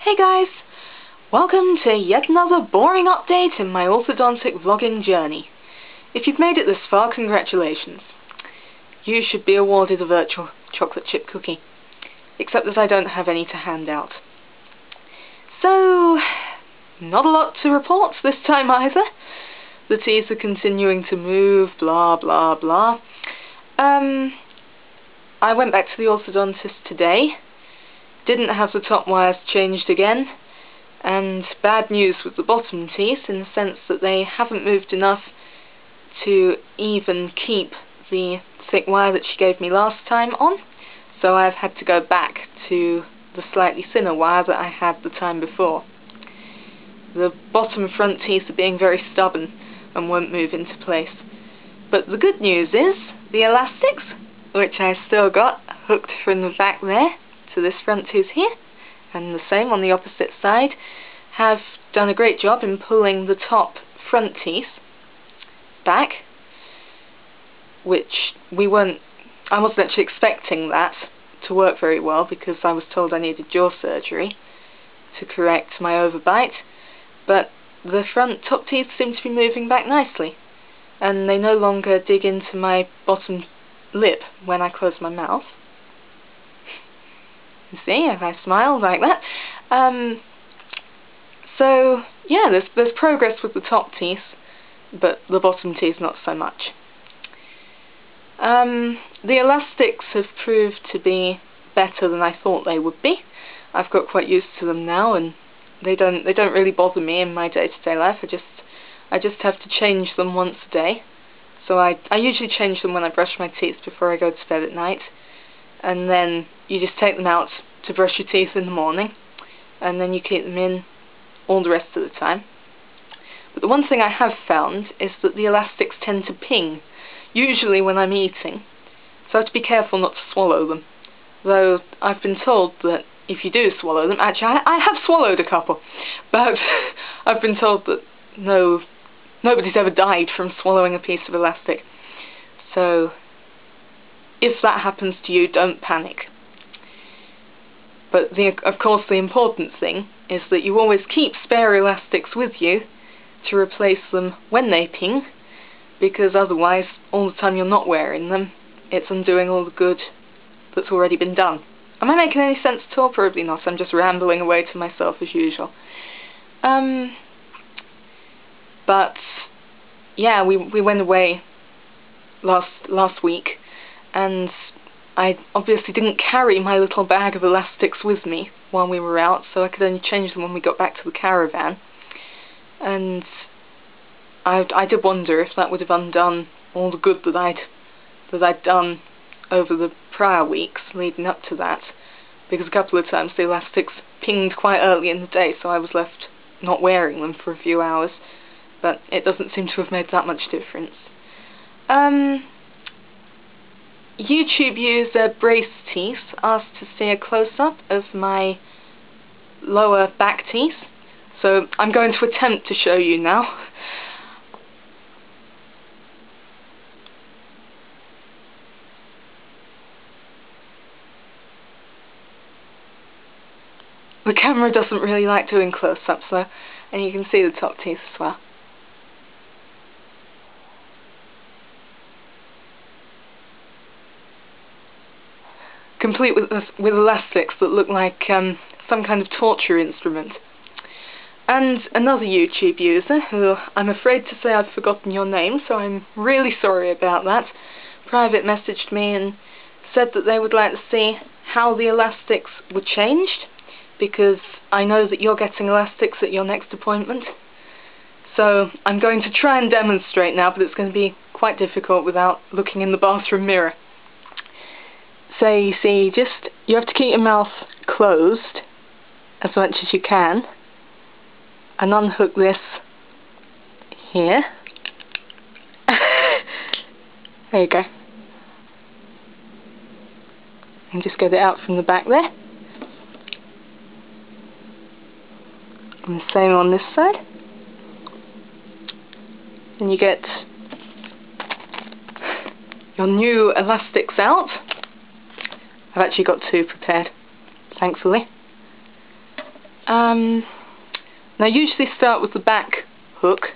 Hey guys! Welcome to yet another boring update in my orthodontic vlogging journey. If you've made it this far, congratulations. You should be awarded a virtual chocolate chip cookie. Except that I don't have any to hand out. So, not a lot to report this time either. The teeth are continuing to move, blah blah blah. I went back to the orthodontist today. Didn't have the top wires changed again, and bad news with the bottom teeth in the sense that they haven't moved enough to even keep the thick wire that she gave me last time on, so I've had to go back to the slightly thinner wire that I had the time before. The bottom front teeth are being very stubborn and won't move into place. But the good news is the elastics, which I still got hooked from the back there to this front tooth here, and the same on the opposite side, have done a great job in pulling the top front teeth back, which I wasn't actually expecting that to work very well because I was told I needed jaw surgery to correct my overbite, but the front top teeth seem to be moving back nicely, and they no longer dig into my bottom lip when I close my mouth. You see, if I smile like that. So yeah, there's progress with the top teeth, but the bottom teeth not so much. The elastics have proved to be better than I thought they would be. I've got quite used to them now, and they don't really bother me in my day-to-day life. I just have to change them once a day. So I usually change them when I brush my teeth before I go to bed at night, and then you just take them out to brush your teeth in the morning, and then you keep them in all the rest of the time. But the one thing I have found is that the elastics tend to ping, usually when I'm eating, so I have to be careful not to swallow them. Though I've been told that if you do swallow them, actually I have swallowed a couple, but I've been told that nobody's ever died from swallowing a piece of elastic. So if that happens to you, don't panic. But of course the important thing is that you always keep spare elastics with you to replace them when they ping, because otherwise all the time you're not wearing them, it's undoing all the good that's already been done. Am I making any sense at all? Probably not. I'm just rambling away to myself as usual. But yeah, we went away last week, and I obviously didn't carry my little bag of elastics with me while we were out, so I could only change them when we got back to the caravan. And I did wonder if that would have undone all the good that I'd done over the prior weeks leading up to that, because a couple of times the elastics pinged quite early in the day, so I was left not wearing them for a few hours, but it doesn't seem to have made that much difference. YouTube user Brace Teeth asked to see a close-up of my lower back teeth, so I'm going to attempt to show you now. The camera doesn't really like doing close-ups though, and you can see the top teeth as well. Complete with elastics that look like some kind of torture instrument. And another YouTube user, who I'm afraid to say I've forgotten your name, so I'm really sorry about that, private messaged me and said that they would like to see how the elastics were changed, because I know that you're getting elastics at your next appointment. So I'm going to try and demonstrate now, but it's going to be quite difficult without looking in the bathroom mirror. So you see, you have to keep your mouth closed as much as you can, and unhook this here. There you go. And just get it out from the back there. And the same on this side. And you get your new elastics out. I've actually got two prepared, thankfully. And I usually start with the back hook.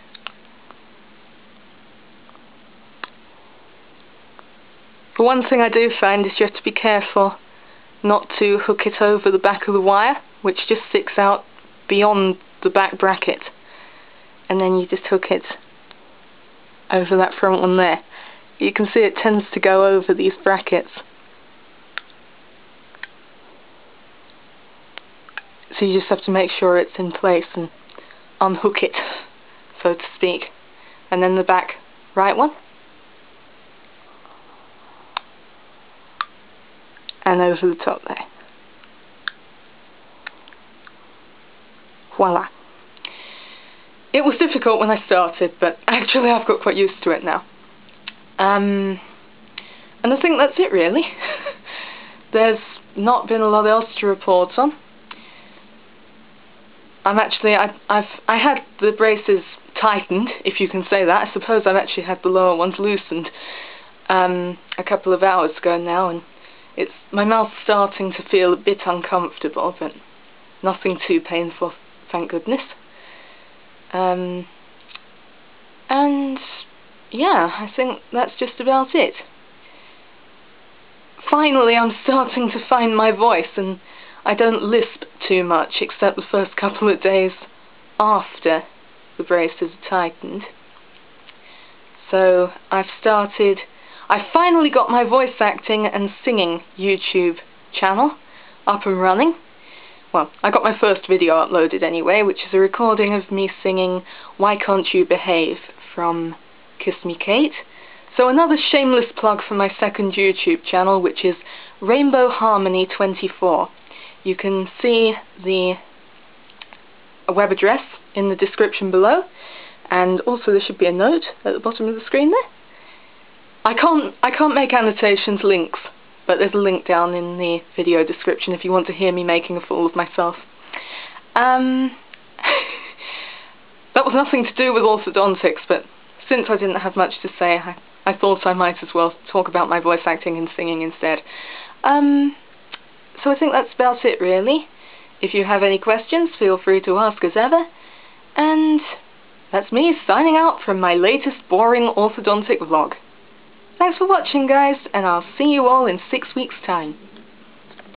The one thing I do find is you have to be careful not to hook it over the back of the wire, which just sticks out beyond the back bracket, and then you just hook it over that front one there. You can see it tends to go over these brackets, so you just have to make sure it's in place and unhook it, so to speak. And then the back right one, and over the top there. Voila. It was difficult when I started, but actually I've got quite used to it now. And I think that's it really. There's not been a lot else to report on. I had the braces tightened, if you can say that. I suppose I've actually had the lower ones loosened a couple of hours ago now, and my mouth's starting to feel a bit uncomfortable, but nothing too painful, thank goodness. And yeah, I think that's just about it. Finally, I'm starting to find my voice, and I don't lisp too much, except the first couple of days after the braces are tightened. So I finally got my voice acting and singing YouTube channel up and running. Well, I got my first video uploaded anyway, which is a recording of me singing Why Can't You Behave from Kiss Me Kate. So another shameless plug for my second YouTube channel, which is Rainbow Harmony 24. You can see the web address in the description below, and also there should be a note at the bottom of the screen there. I can't make annotations links, but there's a link down in the video description if you want to hear me making a fool of myself. That was nothing to do with orthodontics, but since I didn't have much to say, I thought I might as well talk about my voice acting and singing instead. So I think that's about it really. If you have any questions, feel free to ask as ever. And that's me signing out from my latest boring orthodontic vlog. Thanks for watching guys, and I'll see you all in 6 weeks' time.